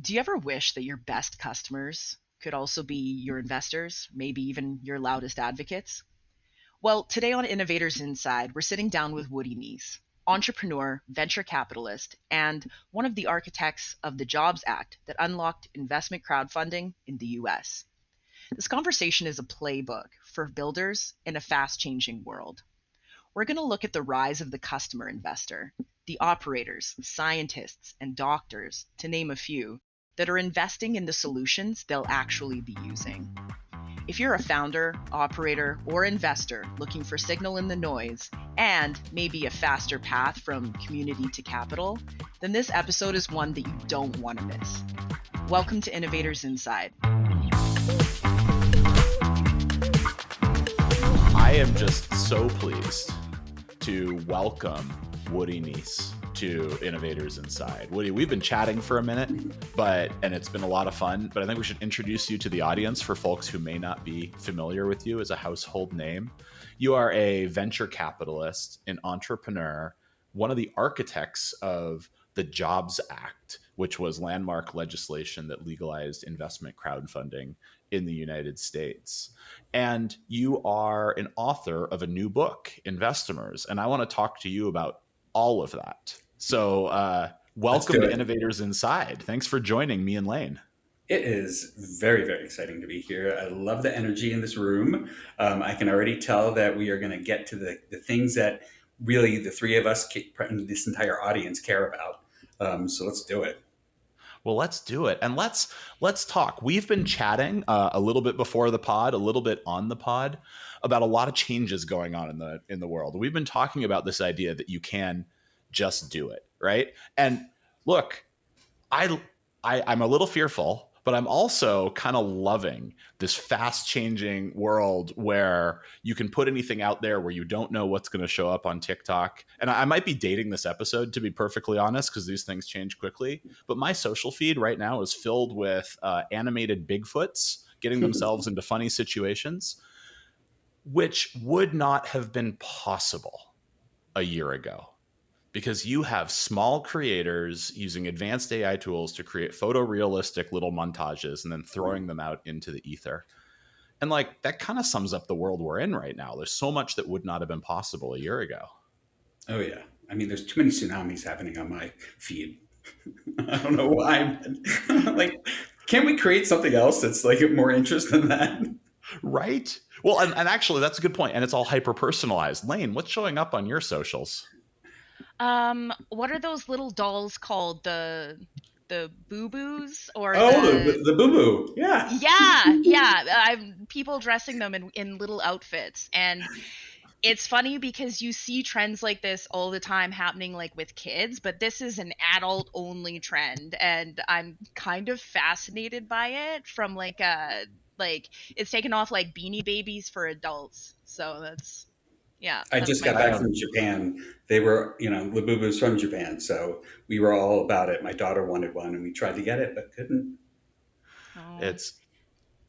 Do you ever wish that your best customers could also be your investors, maybe even your loudest advocates? Well, today on Innovators Inside, we're sitting down with Woody Neiss, entrepreneur, venture capitalist, and one of the architects of the Jobs Act that unlocked investment crowdfunding in the US. This conversation is a playbook for builders in a fast changing world. We're going to look at the rise of the customer investor, the operators, scientists, and doctors, to name a few, that are investing in the solutions they'll actually be using. If you're a founder, operator, or investor looking for signal in the noise and maybe a faster path from community to capital, then this episode is one that you don't want to miss. Welcome to Innovators Inside. I am just so pleased to welcome Woody Neiss to Innovators Inside. Woody, we've been chatting for a minute, and it's been a lot of fun, but I think we should introduce you to the audience for folks who may not be familiar with you as a household name. You are a venture capitalist, an entrepreneur, one of the architects of the Jobs Act, which was landmark legislation that legalized investment crowdfunding in the United States. And you are an author of a new book, Investomers, and I want to talk to you about all of that. So welcome to Innovators Inside. Thanks for joining me and Lane. It is very, very exciting to be here. I love the energy in this room. I can already tell that we are going to get to the things that really the three of us, this entire audience, care about. So let's do it. Well, let's do it. And let's talk. We've been chatting a little bit before the pod, a little bit on the pod, about a lot of changes going on in the world. We've been talking about this idea that you can just do it, right? And look, I'm a little fearful, but I'm also kind of loving this fast changing world where you can put anything out there where you don't know what's going to show up on TikTok. And I might be dating this episode, to be perfectly honest, because these things change quickly. But my social feed right now is filled with animated Bigfoots getting themselves into funny situations, which would not have been possible a year ago. Because you have small creators using advanced AI tools to create photorealistic little montages and then throwing them out into the ether. And like that kind of sums up the world we're in right now. There's so much that would not have been possible a year ago. Oh, yeah. I mean, there's too many tsunamis happening on my feed. I don't know why. Like, can't we create something else that's like more interest than that? Right? Well, and actually, that's a good point. And it's all hyper personalized. Lane, what's showing up on your socials? What are those little dolls called? The boo-boos or the boo-boo. Yeah. Yeah. I've people dressing them in little outfits, and it's funny because you see trends like this all the time happening like with kids, but this is an adult only trend, and I'm kind of fascinated by it from like it's taken off like Beanie Babies for adults. So that's I just got back from Japan. They were, Labubu's from Japan. So we were all about it. My daughter wanted one and we tried to get it, but couldn't. Oh. It's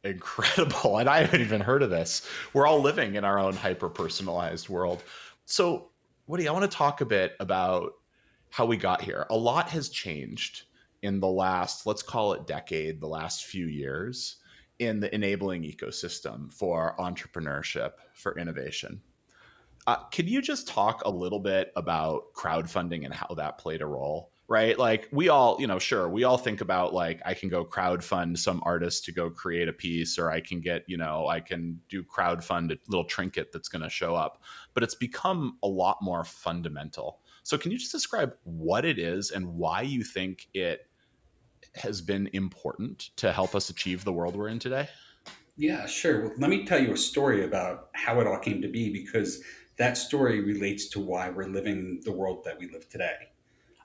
incredible. And I haven't even heard of this. We're all living in our own hyper-personalized world. So, Woody, I want to talk a bit about how we got here. A lot has changed in the last, let's call it decade, the last few years in the enabling ecosystem for entrepreneurship, for innovation. Can you just talk a little bit about crowdfunding and how that played a role, right? Like we all, we all think about like, I can go crowdfund some artist to go create a piece, or I can get, I can do crowdfund a little trinket that's going to show up, but it's become a lot more fundamental. So can you just describe what it is and why you think it has been important to help us achieve the world we're in today? Yeah, sure. Well, let me tell you a story about how it all came to be, because that story relates to why we're living the world that we live today.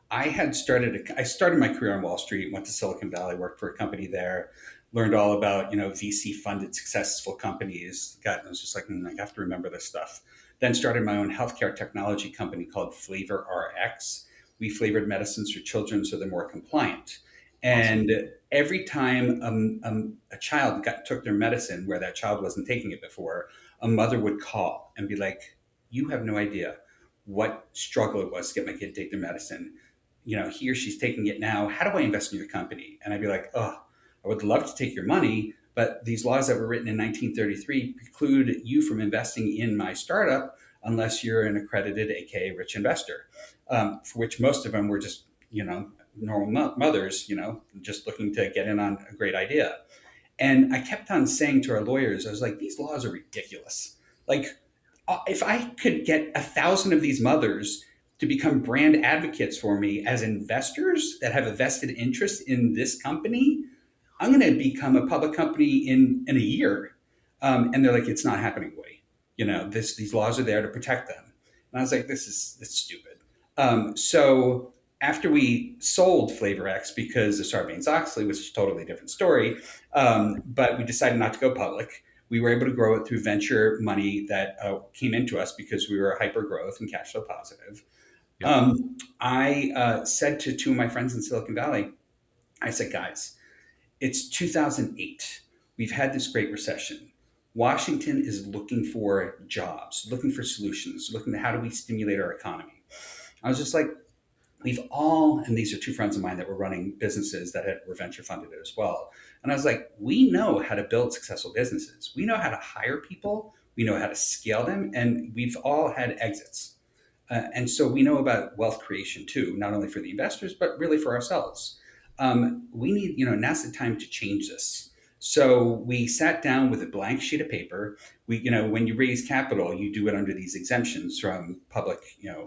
I started my career on Wall Street, went to Silicon Valley, worked for a company there, learned all about, VC funded successful companies. I was just like, I have to remember this stuff. Then started my own healthcare technology company called Flavor RX. We flavored medicines for children so they're more compliant. And every time a child took their medicine where that child wasn't taking it before, a mother would call and be like, you have no idea what struggle it was to get my kid to take their medicine. he or she's taking it now. How do I invest in your company? And I'd be like, oh, I would love to take your money, but these laws that were written in 1933 preclude you from investing in my startup unless you're an accredited, aka rich investor, for which most of them were just, normal mothers, just looking to get in on a great idea. And I kept on saying to our lawyers, I was like, these laws are ridiculous. Like, if I could get 1,000 of these mothers to become brand advocates for me as investors that have a vested interest in this company, I'm going to become a public company in a year. And they're like, it's not happening, Woody. These laws are there to protect them. And I was like, this is stupid. So after we sold Flavor X because of Sarbanes-Oxley, which is a totally different story, but we decided not to go public. We were able to grow it through venture money that came into us because we were hyper growth and cash flow positive. Yep. I said to two of my friends in Silicon Valley, I said, guys, it's 2008. We've had this great recession. Washington is looking for jobs, looking for solutions, looking at how do we stimulate our economy. I was just like, and these are two friends of mine that were running businesses that were venture funded as well. And I was like, we know how to build successful businesses. We know how to hire people. We know how to scale them. And we've all had exits. And so we know about wealth creation too, not only for the investors, but really for ourselves. We need, now's the time to change this. So we sat down with a blank sheet of paper. When you raise capital, you do it under these exemptions from public,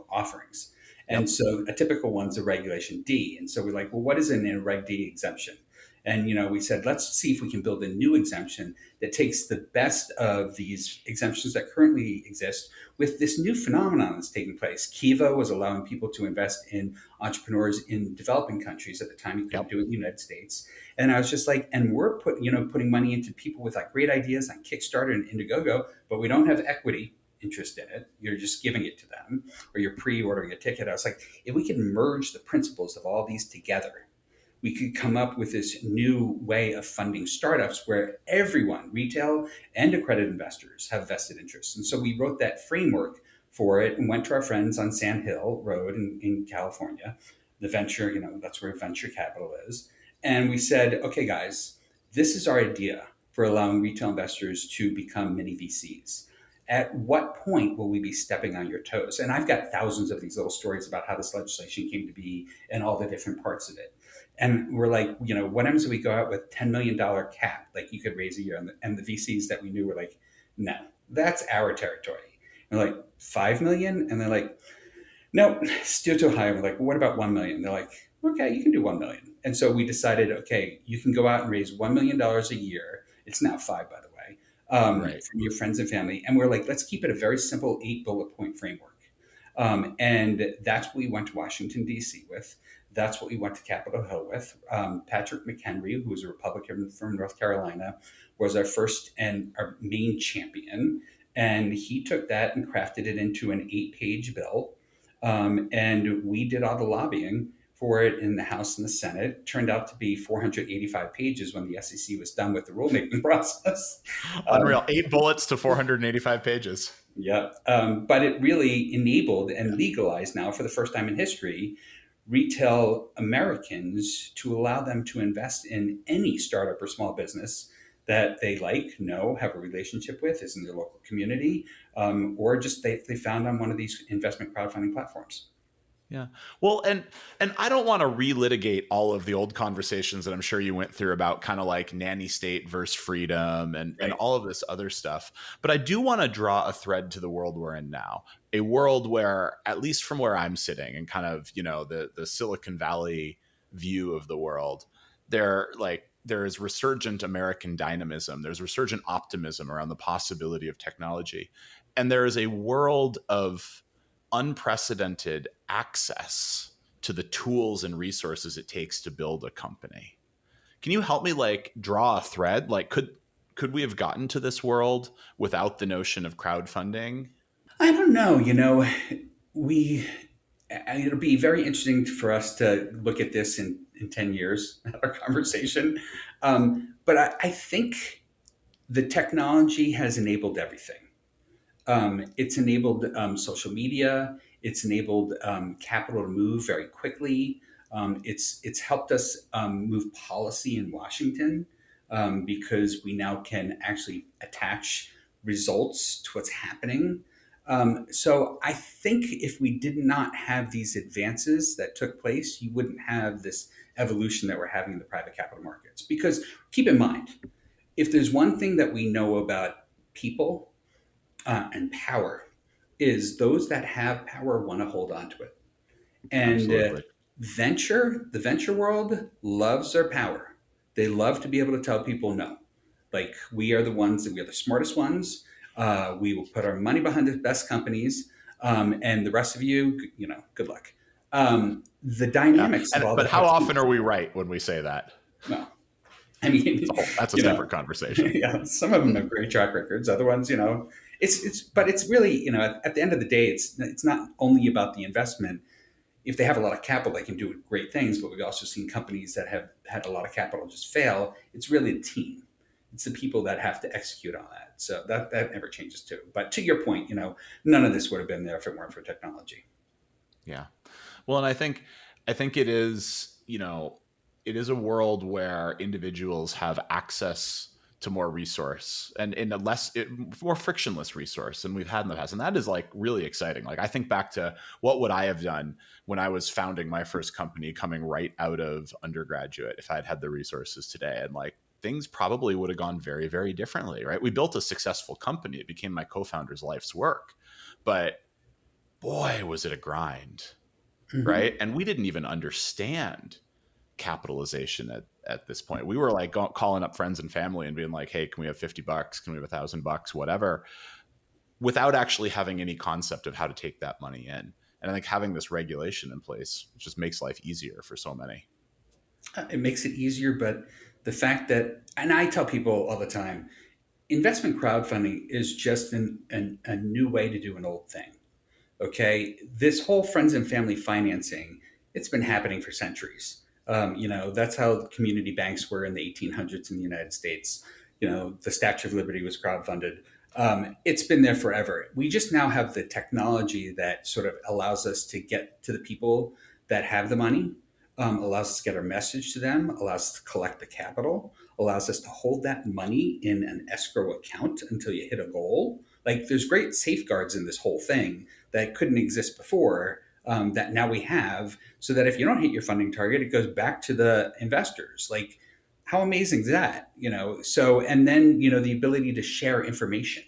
offerings. And so a typical one's a regulation D. And so we're like, well, what is in a Reg D exemption? And, we said, let's see if we can build a new exemption that takes the best of these exemptions that currently exist with this new phenomenon that's taking place. Kiva was allowing people to invest in entrepreneurs in developing countries at the time. You couldn't do it in the United States. And I was just like, and we're putting money into people with like great ideas on Kickstarter and Indiegogo, but we don't have equity interest in it. You're just giving it to them, or you're pre-ordering a ticket. I was like, if we could merge the principles of all these together, we could come up with this new way of funding startups where everyone, retail and accredited investors, have vested interests. And so we wrote that framework for it and went to our friends on Sand Hill Road in California, the venture, that's where venture capital is. And we said, okay, guys, this is our idea for allowing retail investors to become mini VCs. At what point will we be stepping on your toes? And I've got thousands of these little stories about how this legislation came to be and all the different parts of it. And we're like, what happens if we go out with $10 million cap, like you could raise a year? And the VCs that we knew were like, no, that's our territory. And we're like, 5 million? And they're like, no, still too high. And we're like, well, what about 1 million? They're like, okay, you can do 1 million. And so we decided, okay, you can go out and raise $1 million a year. It's now 5, by the way, from your friends and family. And we're like, let's keep it a very simple 8 bullet point framework. And that's what we went to Washington, D.C. with. That's what we went to Capitol Hill with. Patrick McHenry, who was a Republican from North Carolina, was our first and our main champion. And he took that and crafted it into an 8-page bill. And we did all the lobbying for it in the House and the Senate. It turned out to be 485 pages when the SEC was done with the rulemaking process. Unreal. 8 bullets to 485 pages. Yeah. But it really enabled and legalized now for the first time in history retail Americans to allow them to invest in any startup or small business that they have a relationship with, is in their local community, or just they found on one of these investment crowdfunding platforms. Yeah. Well, and I don't want to relitigate all of the old conversations that I'm sure you went through about kind of like nanny state versus freedom and all of this other stuff. But I do want to draw a thread to the world we're in now, a world where, at least from where I'm sitting and kind of, the Silicon Valley view of the world, there is resurgent American dynamism. There's resurgent optimism around the possibility of technology. And there is a world of unprecedented access to the tools and resources it takes to build a company. Can you help me draw a thread? Could we have gotten to this world without the notion of crowdfunding? I don't know. It'll be very interesting for us to look at this in 10 years, our conversation. But I think the technology has enabled everything. It's enabled social media. It's enabled capital to move very quickly. It's helped us move policy in Washington because we now can actually attach results to what's happening. So I think if we did not have these advances that took place, you wouldn't have this evolution that we're having in the private capital markets. Because keep in mind, if there's one thing that we know about people and power, is those that have power want to hold on to it. And Absolutely. the venture world loves their power. They love to be able to tell people no. Like, we are the ones that we are the smartest ones. We will put our money behind the best companies, and the rest of you, good luck. The Yeah. dynamics of all But that how have often changed. are we right when we say that? Well, I mean, That's a you separate know, conversation. yeah, some of them have great track records. Other ones, but it's really, at the end of the day, it's not only about the investment. If they have a lot of capital, they can do great things. But we've also seen companies that have had a lot of capital just fail. It's really a team. It's the people that have to execute on that. So that never changes too. But to your point, none of this would have been there if it weren't for technology. Yeah. Well, and I think it is, it is a world where individuals have access to more resource and in a more frictionless resource than we've had in the past. And that is like really exciting. Like, I think back to what would I have done when I was founding my first company coming right out of undergraduate if I'd had the resources today. And like, things probably would have gone very, very differently, right? We built a successful company. It became my co-founder's life's work, but boy, was it a grind, Mm-hmm. right? And we didn't even understand capitalization at this point. We were like calling up friends and family and being like, hey, can we have $50? Can we have $1,000? Whatever, without actually having any concept of how to take that money in. And I think having this regulation in place just makes life easier for so many. It makes it easier, but the fact that, and I tell people all the time, investment crowdfunding is just a new way to do an old thing. Okay, this whole friends and family financing, it's been happening for centuries. That's how community banks were in the 1800s in the United States. The Statue of Liberty was crowdfunded. It's been there forever. We just now have the technology that sort of allows us to get to the people that have the money, allows us to get our message to them, allows us to collect the capital, allows us to hold that money in an escrow account until you hit a goal. Like, there's great safeguards in this whole thing that couldn't exist before, that now we have, so that if you don't hit your funding target, it goes back to the investors. Like, how amazing is that? So, and then, the ability to share information.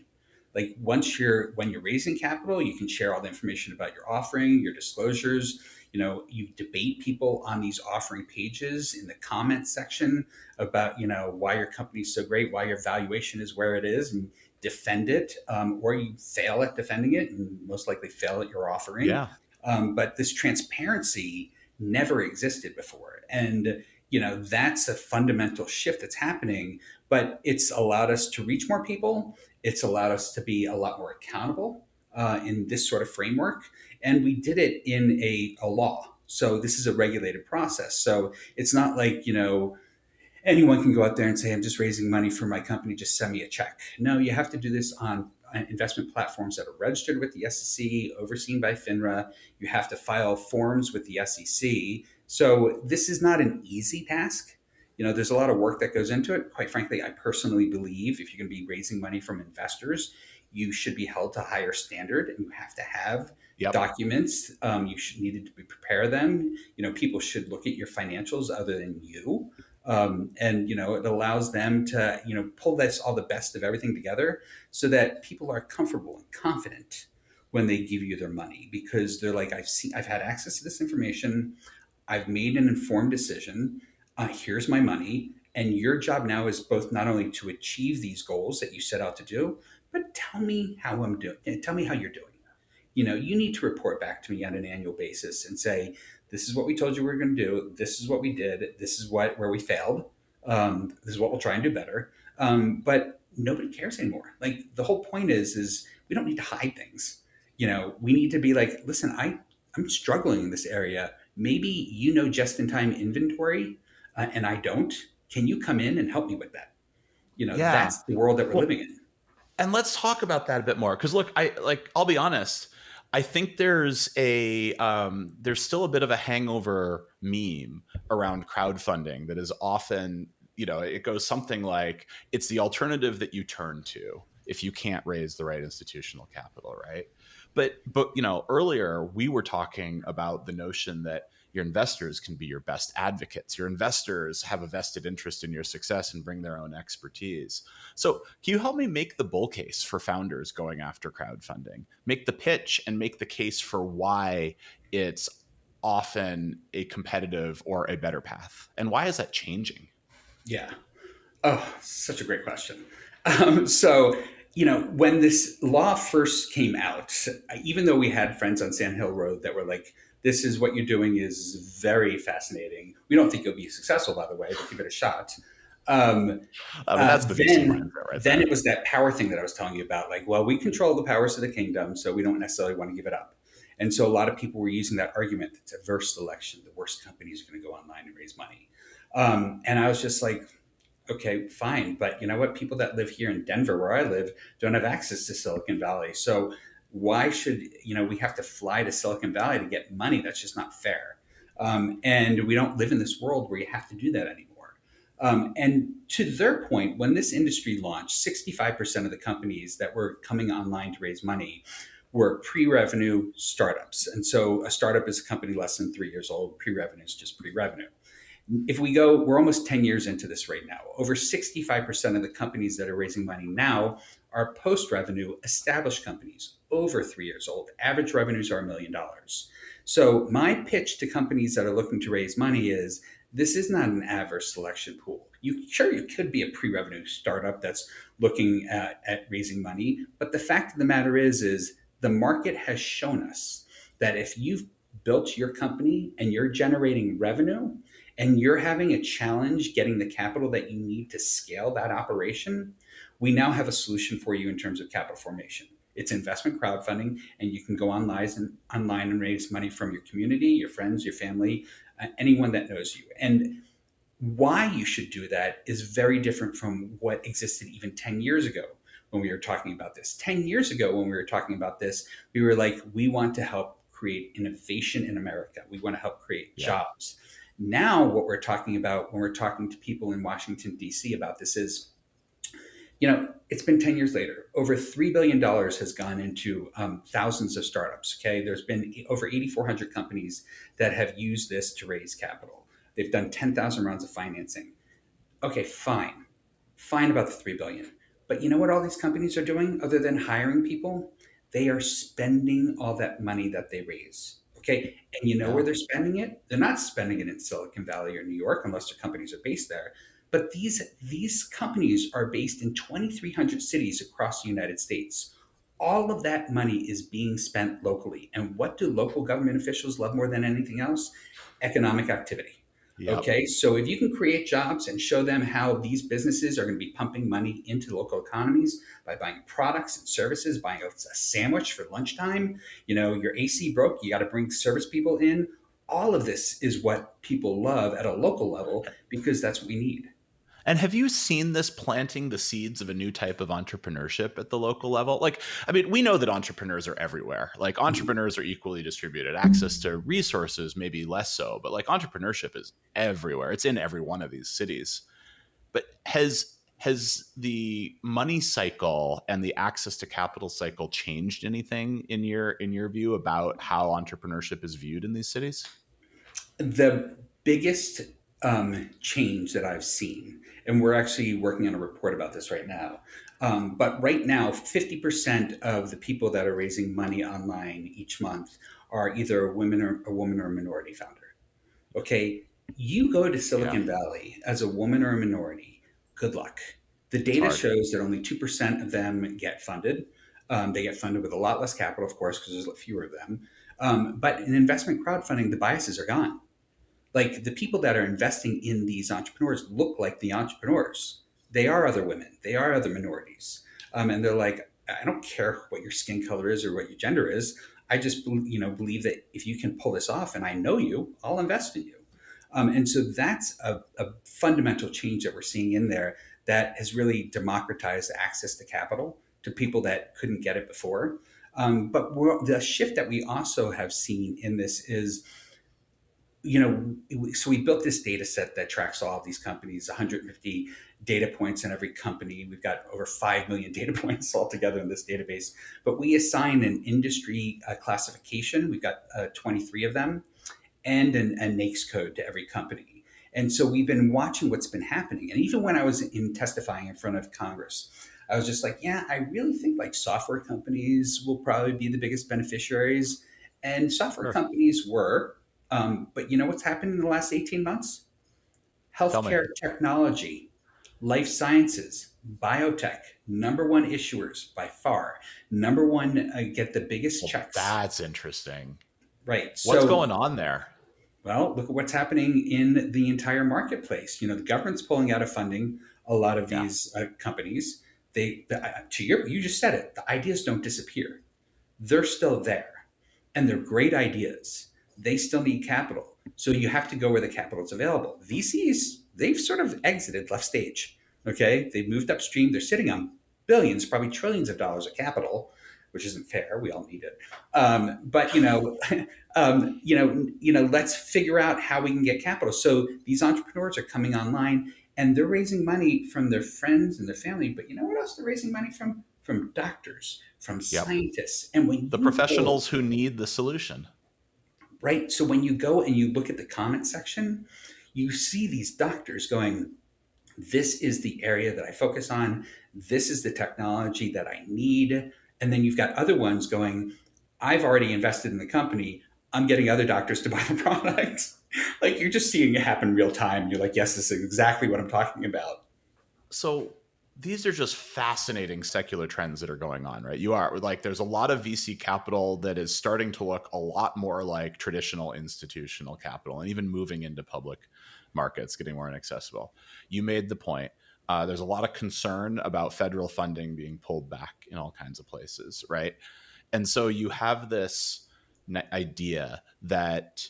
Like, when you're raising capital, you can share all the information about your offering, your disclosures. You debate people on these offering pages in the comments section about, why your company's so great, why your valuation is where it is, and defend it, or you fail at defending it and most likely fail at your offering. Yeah. But this transparency never existed before. And, that's a fundamental shift that's happening, but it's allowed us to reach more people. It's allowed us to be a lot more accountable in this sort of framework. And we did it in a law. So this is a regulated process. So it's not like, anyone can go out there and say, I'm just raising money for my company, just send me a check. No, you have to do this on investment platforms that are registered with the SEC, overseen by FINRA. You have to file forms with the SEC. So this is not an easy task. There's a lot of work that goes into it. Quite frankly, I personally believe if you're going to be raising money from investors, you should be held to a higher standard, and you have to have Yep. documents. You should need to prepare them. People should look at your financials other than you. And it allows them to pull this all the best of everything together, so that people are comfortable and confident when they give you their money, because they're like, I've had access to this information, I've made an informed decision, here's my money, and your job now is both not only to achieve these goals that you set out to do, but tell me how I'm doing, tell me how you're doing. You need to report back to me on an annual basis and say, this is what we told you we were going to do. This is what we did. This is where we failed. This is what we'll try and do better. But nobody cares anymore. Like, the whole point is we don't need to hide things. We need to be like, listen, I'm struggling in this area. Maybe just in time inventory, and I don't. Can you come in and help me with that? Yeah. That's the world that we're Well, living in. and let's talk about that a bit more. Cause look, I'll be honest. I think there's still a bit of a hangover meme around crowdfunding that is often, it goes something like, it's the alternative that you turn to if you can't raise the right institutional capital, right? But earlier we were talking about the notion that your investors can be your best advocates. Your investors have a vested interest in your success and bring their own expertise. So, can you help me make the bull case for founders going after crowdfunding? Make the pitch and make the case for why it's often a competitive or a better path. And why is that changing? Yeah. Oh, such a great question. When this law first came out, even though we had friends on Sand Hill Road that were like, this is what you're doing is very fascinating. We don't think you'll be successful, by the way, but give it a shot. That's the VC mindset right Then there. it was that power thing that I was telling you about. Like, well, we control the powers of the kingdom, so we don't necessarily want to give it up. And so a lot of people were using that argument that's adverse selection. The worst companies are going to go online and raise money. And I was just like, okay, fine. But you know what? People that live here in Denver, where I live, don't have access to Silicon Valley. So why should, we have to fly to Silicon Valley to get money? That's just not fair. And we don't live in this world where you have to do that anymore. And to their point, when this industry launched, 65% of the companies that were coming online to raise money were pre-revenue startups. And so a startup is a company less than 3 years old. Pre-revenue is just pre-revenue. If we go, we're almost 10 years into this right now. Over 65% of the companies that are raising money now are post-revenue established companies, over 3 years old. Average revenues are $1 million. So my pitch to companies that are looking to raise money is, this is not an adverse selection pool. You could be a pre-revenue startup that's looking at raising money, but the fact of the matter is the market has shown us that if you've built your company and you're generating revenue and you're having a challenge getting the capital that you need to scale that operation, we now have a solution for you in terms of capital formation. It's investment crowdfunding, and you can go online and raise money from your community, your friends, your family, anyone that knows you. And why you should do that is very different from what existed even 10 years ago when we were talking about this. 10 years ago, when we were talking about this, we were like, we want to help create innovation in America. We want to help create jobs. Now, what we're talking about when we're talking to people in Washington, D.C. about this is, it's been 10 years later. Over $3 billion has gone into thousands of startups. Okay. There's been over 8,400 companies that have used this to raise capital. They've done 10,000 rounds of financing. Okay, fine. Fine about the 3 billion. But you know what all these companies are doing other than hiring people? They are spending all that money that they raise. Okay. And you know where they're spending it? They're not spending it in Silicon Valley or New York, unless their companies are based there. But these companies are based in 2,300 cities across the United States. All of that money is being spent locally. And what do local government officials love more than anything else? Economic activity. Yep. Okay, so if you can create jobs and show them how these businesses are going to be pumping money into local economies by buying products and services, buying a sandwich for lunchtime, your AC broke, you got to bring service people in. All of this is what people love at a local level because that's what we need. And have you seen this planting the seeds of a new type of entrepreneurship at the local level? We know that entrepreneurs are everywhere. Like, entrepreneurs are equally distributed. Access to resources, maybe less so, but entrepreneurship is everywhere. It's in every one of these cities. But has the money cycle and the access to capital cycle changed anything in your view about how entrepreneurship is viewed in these cities? The biggest change that I've seen, and we're actually working on a report about this right now. But right now, 50% of the people that are raising money online each month are either a woman or a minority founder. Okay, you go to Silicon Valley as a woman or a minority, good luck. The data shows that only 2% of them get funded. They get funded with a lot less capital, of course, because there's fewer of them. But in investment crowdfunding, the biases are gone. Like, the people that are investing in these entrepreneurs look like the entrepreneurs. They are other women. They are other minorities. And they're like, I don't care what your skin color is or what your gender is. I just believe that if you can pull this off and I know you, I'll invest in you. And so that's a fundamental change that we're seeing in there that has really democratized access to capital to people that couldn't get it before. But the shift that we also have seen in this is, so we built this data set that tracks all of these companies, 150 data points in every company. We've got over 5 million data points altogether in this database. But we assign an industry classification. We've got 23 of them, and a Neiss code to every company. And so we've been watching what's been happening. And even when I was in testifying in front of Congress, I was just like, yeah, I really think like software companies will probably be the biggest beneficiaries. And software Sure. companies were. But you know what's happened in the last 18 months? Tell me. Healthcare technology, life sciences, biotech, number one issuers by far. Number one, get the biggest Well, checks. that's interesting. Right. What's So, going on there? well, look at what's happening in the entire marketplace. The government's pulling out of funding a lot of Yeah. these companies. You just said it. The ideas don't disappear. They're still there, and they're great ideas. They still need capital, so you have to go where the capital is available. VCs, they've sort of exited left stage. Okay, they've moved upstream. They're sitting on billions, probably trillions of dollars of capital, which isn't fair. We all need it, but let's figure out how we can get capital. So these entrepreneurs are coming online, and they're raising money from their friends and their family. But you know what else they're raising money from? From doctors, from Yep. scientists. And when The you go, professionals who need the solution. right, so when you go and you look at the comment section, you see these doctors going, this is the area that I focus on. This is the technology that I need. And then you've got other ones going, I've already invested in the company. I'm getting other doctors to buy the product. Like, you're just seeing it happen real time. You're like, yes, this is exactly what I'm talking about. So these are just fascinating secular trends that are going on, right? You are like, there's a lot of VC capital that is starting to look a lot more like traditional institutional capital, and even moving into public markets, getting more inaccessible. You made the point. There's a lot of concern about federal funding being pulled back in all kinds of places, right? And so you have this idea that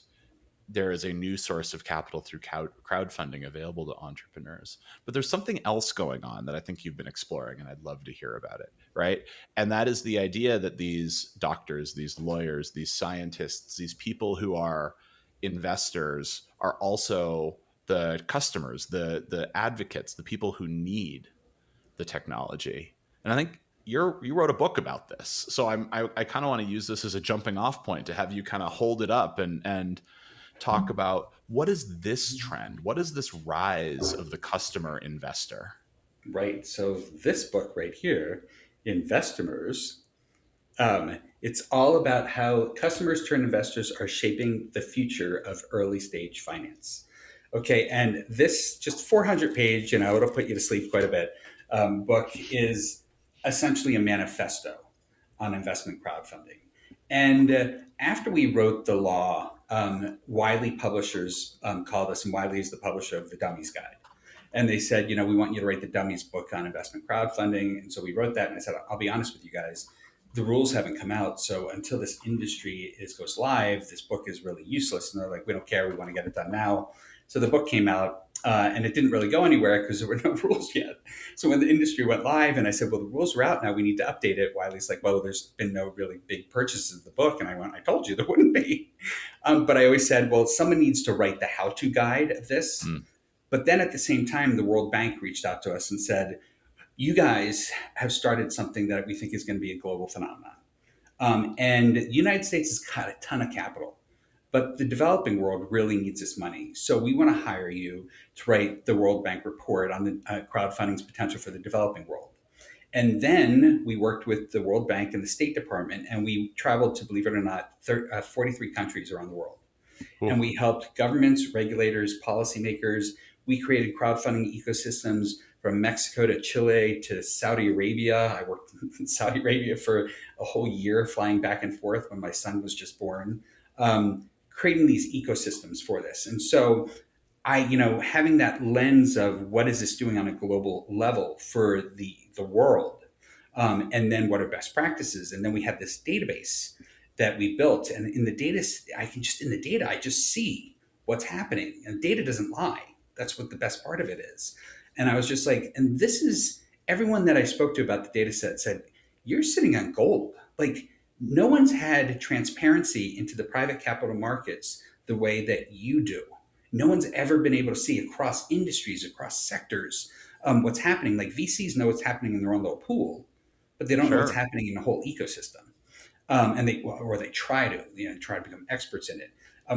there is a new source of capital through crowdfunding available to entrepreneurs. But there's something else going on that I think you've been exploring, and I'd love to hear about it, right? And that is the idea that these doctors, these lawyers, these scientists, these people who are investors are also the customers, the advocates, the people who need the technology. And I think you wrote a book about this. So I kind of want to use this as a jumping off point to have you kind of hold it up and talk about what is this trend? What is this rise of the customer investor? Right. So this book right here, Investomers, it's all about how customers turned investors are shaping the future of early stage finance. Okay, and this just 400 page, it'll put you to sleep quite a bit. Book is essentially a manifesto on investment crowdfunding. And after we wrote the law, Wiley Publishers called us, and Wiley is the publisher of the Dummies Guide. And they said, we want you to write the Dummies book on investment crowdfunding. And so we wrote that, and I said, I'll be honest with you guys, the rules haven't come out. So until this industry goes live, this book is really useless. And they're like, we don't care. We want to get it done now. So the book came out, and it didn't really go anywhere because there were no rules yet. So when the industry went live, and I said, well, the rules are out now, we need to update it. Wiley's like, well, there's been no really big purchases of the book. And I went, I told you there wouldn't be. But I always said, well, someone needs to write the how-to guide of this. But then at the same time, the World Bank reached out to us and said, you guys have started something that we think is going to be a global phenomenon. And the United States has got a ton of capital, but the developing world really needs this money. So we want to hire you to write the World Bank report on the crowdfunding's potential for the developing world. And then we worked with the World Bank and the State Department, and we traveled to, believe it or not, 43 countries around the world. Cool. And we helped governments, regulators, policymakers. We created crowdfunding ecosystems from Mexico to Chile to Saudi Arabia. I worked in Saudi Arabia for a whole year, flying back and forth when my son was just born, creating these ecosystems for this. And so having that lens of what is this doing on a global level for the world, and then what are best practices. And then we have this database that we built. And in the data, I just see what's happening. And data doesn't lie. That's what the best part of it is. And I was just like, and this is everyone that I spoke to about the data set said, you're sitting on gold. Like, No one's had transparency into the private capital markets the way that you do. No one's ever been able to see across industries, across sectors, what's happening. Like VCs know what's happening in their own little pool, but they don't know what's Sure. happening in the whole ecosystem. And they try to, try to become experts in it.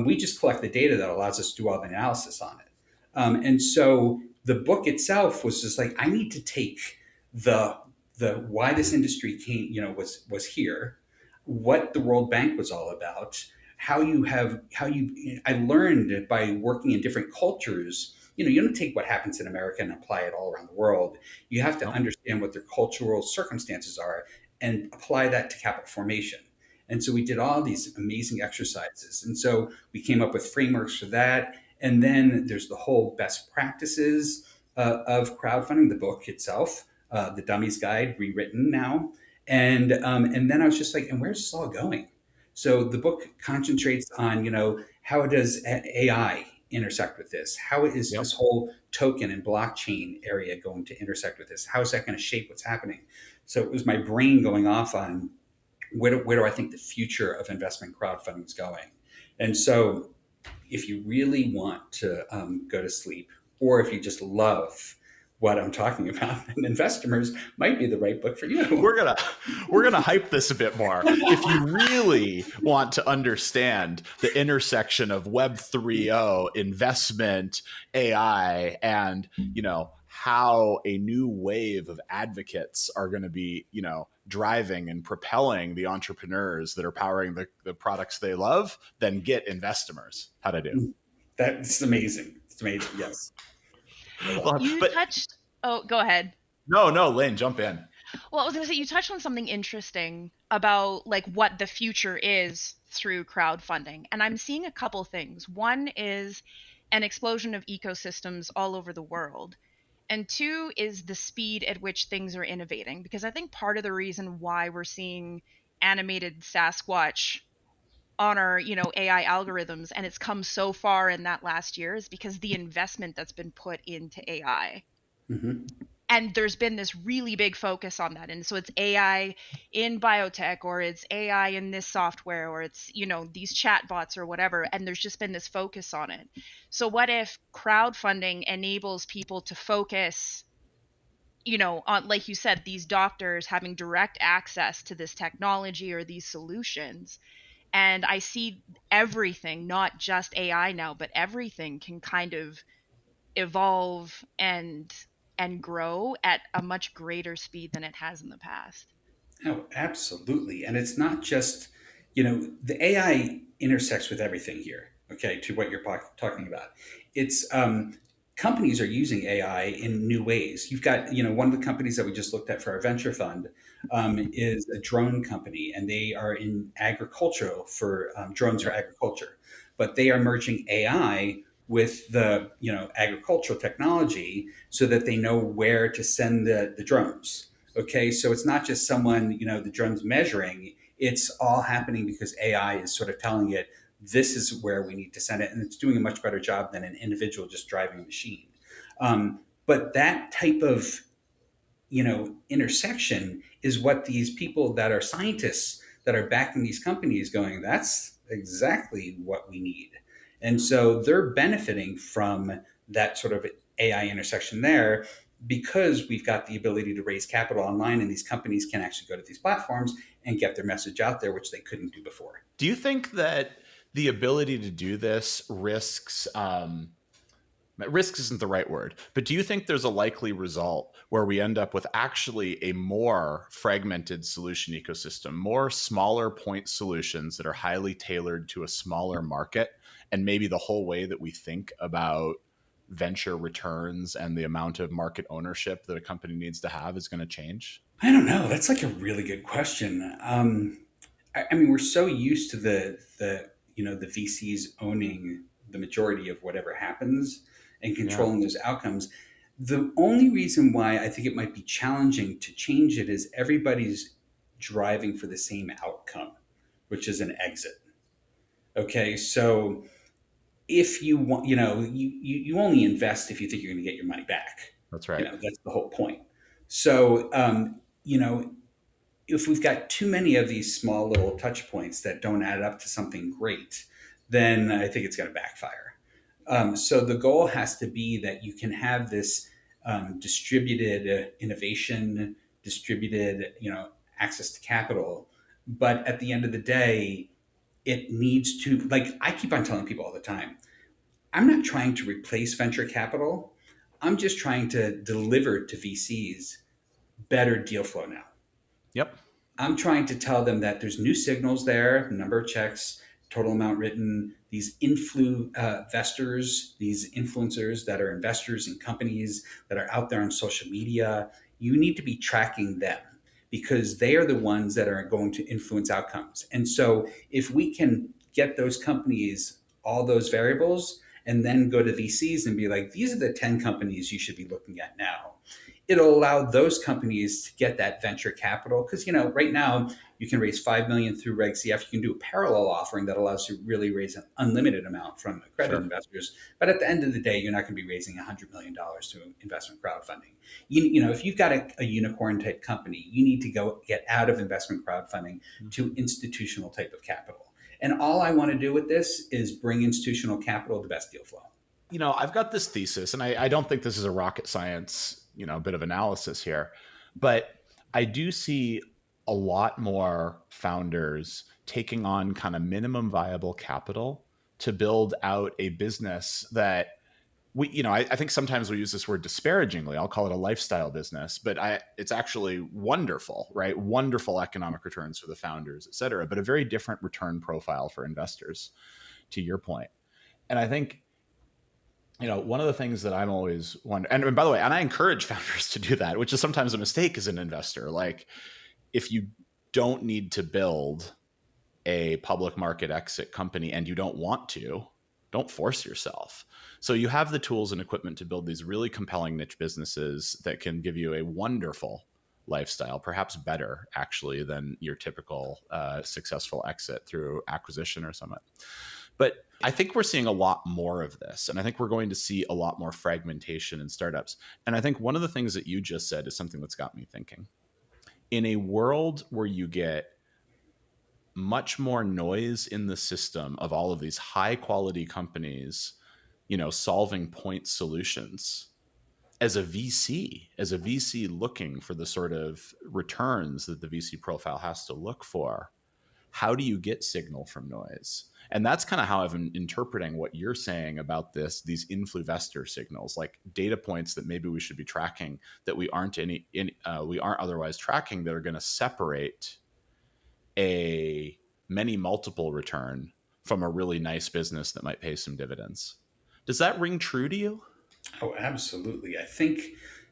We just collect the data that allows us to do all the analysis on it. And so the book itself was just like, I need to take the why this industry came, was here, what the World Bank was all about, I learned by working in different cultures. You don't take what happens in America and apply it all around the world. You have to No. understand what their cultural circumstances are and apply that to capital formation. And so we did all these amazing exercises. And so we came up with frameworks for that. And then there's the whole best practices of crowdfunding, the book itself, the Dummies Guide, rewritten now. And then I was just like, and where's this all going? So the book concentrates on, how does AI intersect with this? How is Yep. this whole token and blockchain area going to intersect with this? How is that going to shape what's happening? So it was my brain going off on where do I think the future of investment crowdfunding is going? And so if you really want to go to sleep, or if you just love what I'm talking about, then Investomers might be the right book for you. We're gonna hype this a bit more. If you really want to understand the intersection of Web 3.0, investment, AI, and how a new wave of advocates are going to be driving and propelling the entrepreneurs that are powering the products they love, then get Investomers. How'd I do? That's amazing. It's amazing. Yes. You But touched, oh, go ahead. no, Lane, jump in. Well, I was going to say, you touched on something interesting about like what the future is through crowdfunding. And I'm seeing a couple things. One is an explosion of ecosystems all over the world. And two is the speed at which things are innovating. Because I think part of the reason why we're seeing animated Sasquatch on our, AI algorithms, and it's come so far in that last year, is because the investment that's been put into AI. Mm-hmm. And there's been this really big focus on that. And so it's AI in biotech, or it's AI in this software, or it's, these chatbots or whatever. And there's just been this focus on it. So what if crowdfunding enables people to focus, on, like you said, these doctors having direct access to this technology or these solutions? And I see everything, not just AI now, but everything can kind of evolve and grow at a much greater speed than it has in the past. Oh, absolutely. And it's not just, the AI intersects with everything here. Okay, to what you're talking about. It's companies are using AI in new ways. You've got, one of the companies that we just looked at for our venture fund is a drone company, and they are in agricultural for drones for agriculture, but they are merging AI with the agricultural technology so that they know where to send the drones. Okay, so it's not just someone, the drone's measuring, it's all happening because AI is sort of telling it this is where we need to send it, and it's doing a much better job than an individual just driving a machine. But that type of intersection is what these people that are scientists that are backing these companies going, that's exactly what we need. And so they're benefiting from that sort of AI intersection there, because we've got the ability to raise capital online, and these companies can actually go to these platforms and get their message out there, which they couldn't do before. Do you think that the ability to do this risks isn't the right word, but do you think there's a likely result where we end up with actually a more fragmented solution ecosystem, more smaller point solutions that are highly tailored to a smaller market, and maybe the whole way that we think about venture returns and the amount of market ownership that a company needs to have is going to change? I don't know. That's like a really good question. I mean, we're so used to the VCs owning the majority of whatever happens and Yeah, controlling those outcomes. The only reason why I think it might be challenging to change it is everybody's driving for the same outcome, which is an exit. Okay, so if you want, you only invest if you think you're going to get your money back. that's right. That's the whole point. So, if we've got too many of these small little touch points that don't add up to something great, then I think it's going to backfire. So the goal has to be that you can have this distributed innovation, distributed, access to capital. But at the end of the day, it needs to, like I keep on telling people all the time, I'm not trying to replace venture capital. I'm just trying to deliver to VCs better deal flow now. Yep. I'm trying to tell them that there's new signals there, number of checks, total amount written, these investors, these influencers that are investors in companies that are out there on social media. You need to be tracking them because they are the ones that are going to influence outcomes. And so if we can get those companies, all those variables, and then go to VCs and be like, these are the 10 companies you should be looking at now. It'll allow those companies to get that venture capital because right now you can raise 5 million through Reg CF. You can do a parallel offering that allows you to really raise an unlimited amount from accredited investors. But at the end of the day, you're not going to be raising $100 million through investment crowdfunding. If you've got a unicorn type company, you need to go get out of investment crowdfunding to institutional type of capital. And all I want to do with this is bring institutional capital to best deal flow. I've got this thesis, and I don't think this is a rocket science, bit of analysis here, but I do see a lot more founders taking on kind of minimum viable capital to build out a business that I think sometimes we use this word disparagingly. I'll call it a lifestyle business, but it's actually wonderful, right? Wonderful economic returns for the founders, et cetera, but a very different return profile for investors, to your point. And I think, one of the things that I'm always wondering, and by the way, and I encourage founders to do that, which is sometimes a mistake as an investor. Like, if you don't need to build a public market exit company and you don't want to, don't force yourself. So you have the tools and equipment to build these really compelling niche businesses that can give you a wonderful lifestyle, perhaps better actually than your typical successful exit through acquisition or something. But I think we're seeing a lot more of this, and I think we're going to see a lot more fragmentation in startups. And I think one of the things that you just said is something that's got me thinking. In a world where you get much more noise in the system of all of these high quality companies, solving point solutions, as a VC looking for the sort of returns that the VC profile has to look for, how do you get signal from noise? And that's kind of how I've been interpreting what you're saying about these influvestor signals, like data points that maybe we should be tracking that we aren't otherwise tracking, that are going to separate a many multiple return from a really nice business that might pay some dividends. Does that ring true to you? Oh, absolutely. I think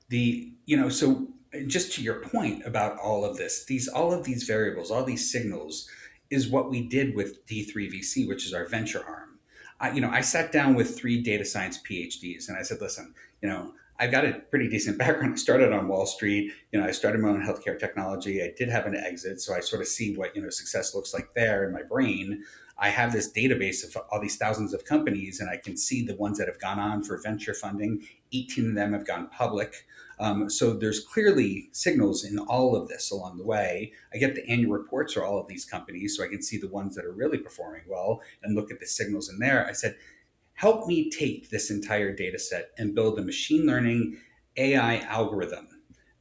so just to your point about all of this, all of these variables, all these signals is what we did with D3VC, which is our venture arm. I sat down with 3 data science PhDs and I said, listen, I've got a pretty decent background. I started on Wall Street. I started my own healthcare technology. I did have an exit. So I sort of see what, success looks like there in my brain. I have this database of all these thousands of companies, and I can see the ones that have gone on for venture funding. 18 of them have gone public. So there's clearly signals in all of this along the way. I get the annual reports for all of these companies, so I can see the ones that are really performing well and look at the signals in there. I said, help me take this entire data set and build a machine learning AI algorithm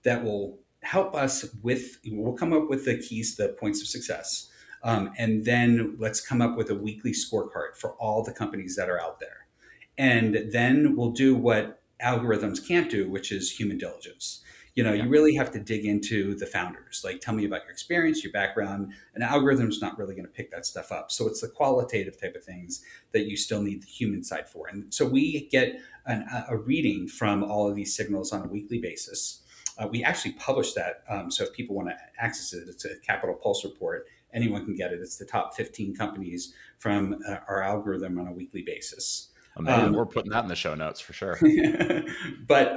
that will help us we'll come up with the keys, the points of success. And then let's come up with a weekly scorecard for all the companies that are out there. And then we'll do what algorithms can't do, which is human diligence. You really have to dig into the founders. Like, tell me about your experience, your background. An algorithm's not really going to pick that stuff up. So it's the qualitative type of things that you still need the human side for. And so we get a reading from all of these signals on a weekly basis. We actually publish that. So if people want to access it, it's a Capital Pulse report. Anyone can get it. It's the top 15 companies from our algorithm on a weekly basis. Amazing. We're putting that in the show notes for sure. But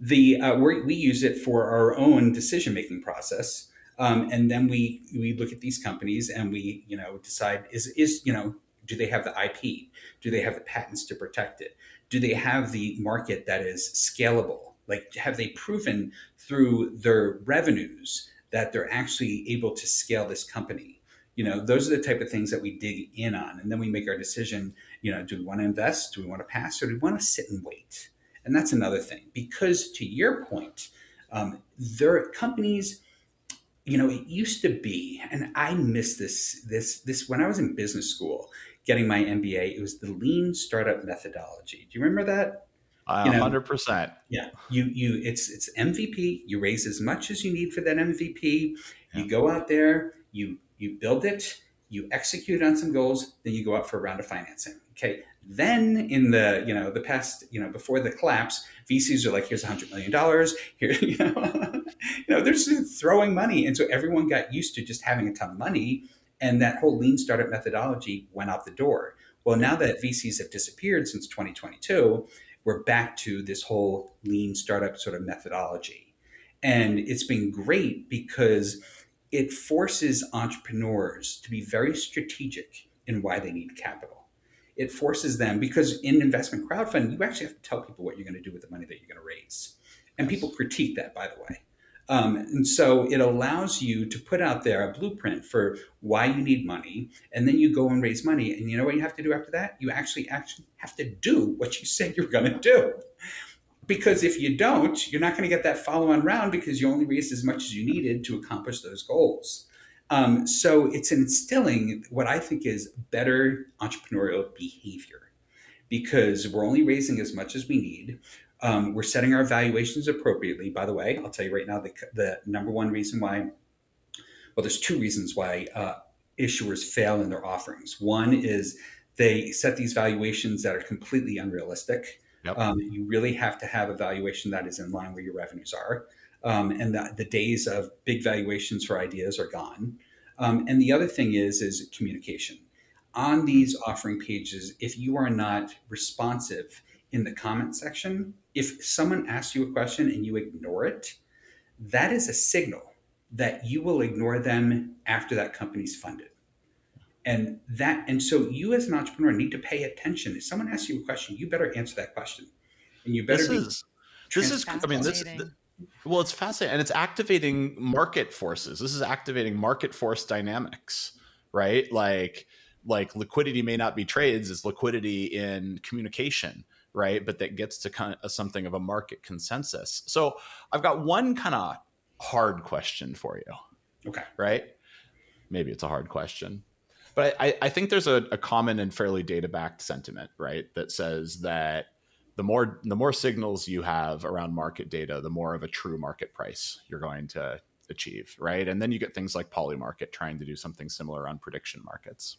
we use it for our own decision-making process. And then we look at these companies and we, decide do they have the IP? Do they have the patents to protect it? Do they have the market that is scalable? Like, have they proven through their revenues that they're actually able to scale this company. Those are the type of things that we dig in on, and then we make our decision. Do we want to invest? Do we want to pass? Or do we want to sit and wait? And that's another thing, because to your point, there are companies. It used to be, and I miss this when I was in business school, getting my MBA. It was the lean startup methodology. Do you remember that? You know, 100%. yeah, it's MVP. You raise as much as you need for that MVP. Yeah. You go out there, you build it, you execute on some goals, then you go out for a round of financing. Okay. Then in the past, before the collapse, VCs are like, here's $100 million. Here, they're just throwing money. And so everyone got used to just having a ton of money. And that whole lean startup methodology went out the door. Well, now that VCs have disappeared since 2022, we're back to this whole lean startup sort of methodology. And it's been great because it forces entrepreneurs to be very strategic in why they need capital. It forces them, because in investment crowdfunding, you actually have to tell people what you're going to do with the money that you're going to raise. And people critique that, by the way. And so it allows you to put out there a blueprint for why you need money, and then you go and raise money. And you know what you have to do after that? You actually have to do what you said you're going to do. Because if you don't, you're not going to get that follow-on round, because you only raised as much as you needed to accomplish those goals. So it's instilling what I think is better entrepreneurial behavior, because we're only raising as much as we need. We're setting our valuations appropriately. By the way, I'll tell you right now, the number one reason why, well, there's two reasons why issuers fail in their offerings. One is they set these valuations that are completely unrealistic. Yep. You really have to have a valuation that is in line where your revenues are. And the days of big valuations for ideas are gone. And the other thing is communication. On these offering pages, if you are not responsive in the comment section, if someone asks you a question and you ignore it, that is a signal that you will ignore them after that company's funded. And so you as an entrepreneur need to pay attention. If someone asks you a question, you better answer that question. And you better well, it's fascinating, and it's activating market forces. This is activating market force dynamics, right? Like liquidity may not be trades, it's liquidity in communication, right? But that gets to kind of something of a market consensus. So I've got one kind of hard question for you. Okay. Right? Maybe it's a hard question. But I think there's a common and fairly data-backed sentiment, right? That says that the more signals you have around market data, the more of a true market price you're going to achieve, right? And then you get things like Polymarket trying to do something similar on prediction markets.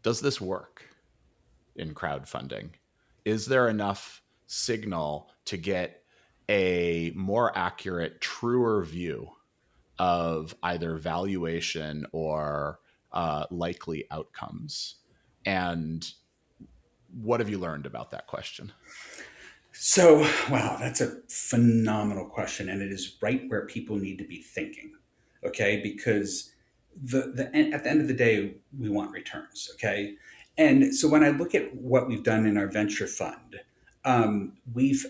Does this work in crowdfunding? Is there enough signal to get a more accurate, truer view of either valuation or likely outcomes? And what have you learned about that question? So, wow, that's a phenomenal question. And it is right where people need to be thinking, okay? Because at the end of the day, we want returns, okay? And so when I look at what we've done in our venture fund, we've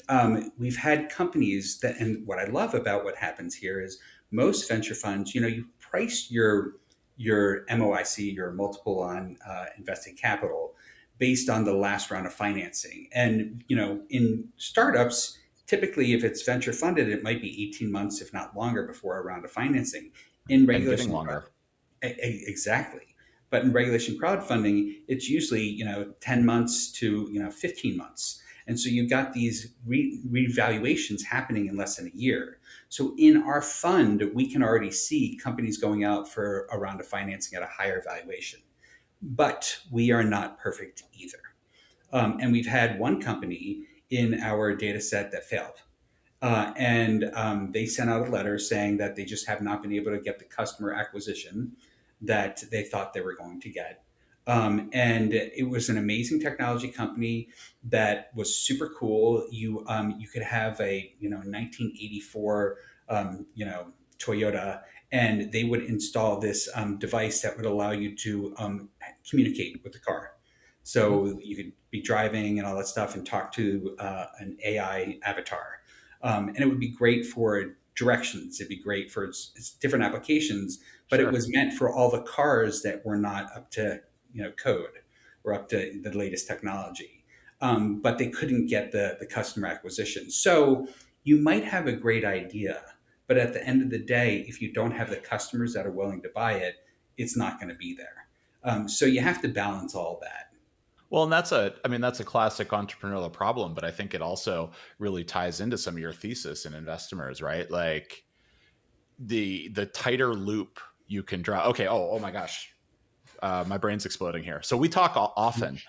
had companies that, and what I love about what happens here is most venture funds, you price your MOIC, your multiple on invested capital, based on the last round of financing. And in startups, typically if it's venture funded, it might be 18 months, if not longer, before a round of financing. In regulation, longer. Exactly. But in regulation crowdfunding, it's usually 10 months to 15 months. And so you've got these revaluations happening in less than a year. So in our fund, we can already see companies going out for a round of financing at a higher valuation. But we are not perfect either. And we've had one company in our data set that failed. And they sent out a letter saying that they just have not been able to get the customer acquisition that they thought they were going to get. And it was an amazing technology company that was super cool. You could have a 1984 Toyota, and they would install this device that would allow you to communicate with the car. So you could be driving and all that stuff and talk to an AI avatar. And it would be great for directions. It'd be great for its different applications, but it Sure. was meant for all the cars that were not up to code or up to the latest technology. But they couldn't get the customer acquisition. So you might have a great idea, but at the end of the day, if you don't have the customers that are willing to buy it, it's not going to be there. So you have to balance all that. Well, and that's a classic entrepreneurial problem, but I think it also really ties into some of your thesis in Investomers, right? Like the tighter loop you can draw. Okay. Oh my gosh. My brain's exploding here. So we talk often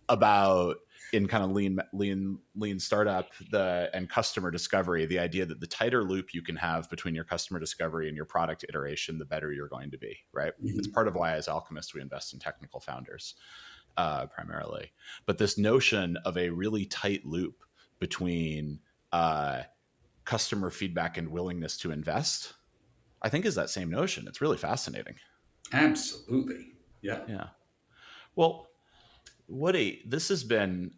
about in kind of lean startup and customer discovery, the idea that the tighter loop you can have between your customer discovery and your product iteration, the better you're going to be, right? Mm-hmm. It's part of why as alchemists we invest in technical founders primarily. But this notion of a really tight loop between customer feedback and willingness to invest, I think is that same notion. It's really fascinating. Absolutely. Yeah. Yeah. Well, Woody, this has been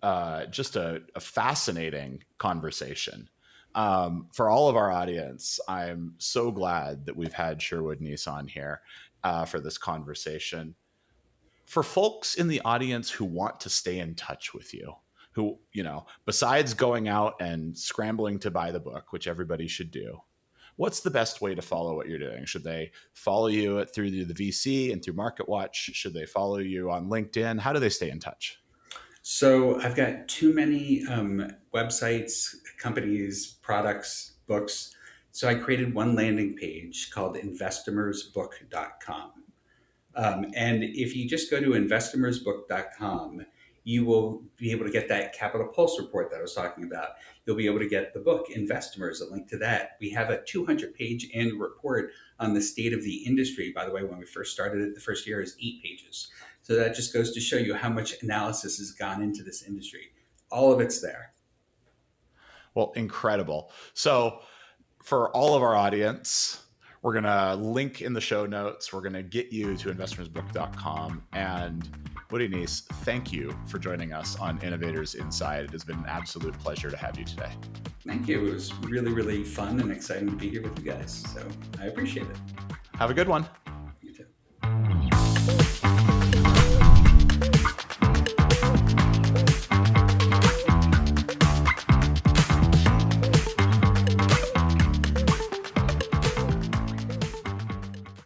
just a fascinating conversation. For all of our audience, I'm so glad that we've had Sherwood Neiss on here for this conversation. For folks in the audience who want to stay in touch with you, who, besides going out and scrambling to buy the book, which everybody should do, what's the best way to follow what you're doing? Should they follow you through the VC and through MarketWatch? Should they follow you on LinkedIn? How do they stay in touch? So I've got too many websites, companies, products, books. So I created one landing page called investomersbook.com. And if you just go to investomersbook.com, you will be able to get that Capital Pulse report that I was talking about. You'll be able to get the book, Investomers, a link to that. We have a 200-page annual report on the state of the industry. By the way, when we first started it, the first year is 8 pages. So that just goes to show you how much analysis has gone into this industry. All of it's there. Well, incredible. So for all of our audience, we're going to link in the show notes. We're going to get you to investomersbook.com. And Woody Neiss, thank you for joining us on Innovators Inside. It has been an absolute pleasure to have you today. Thank you. It was really, really fun and exciting to be here with you guys. So I appreciate it. Have a good one.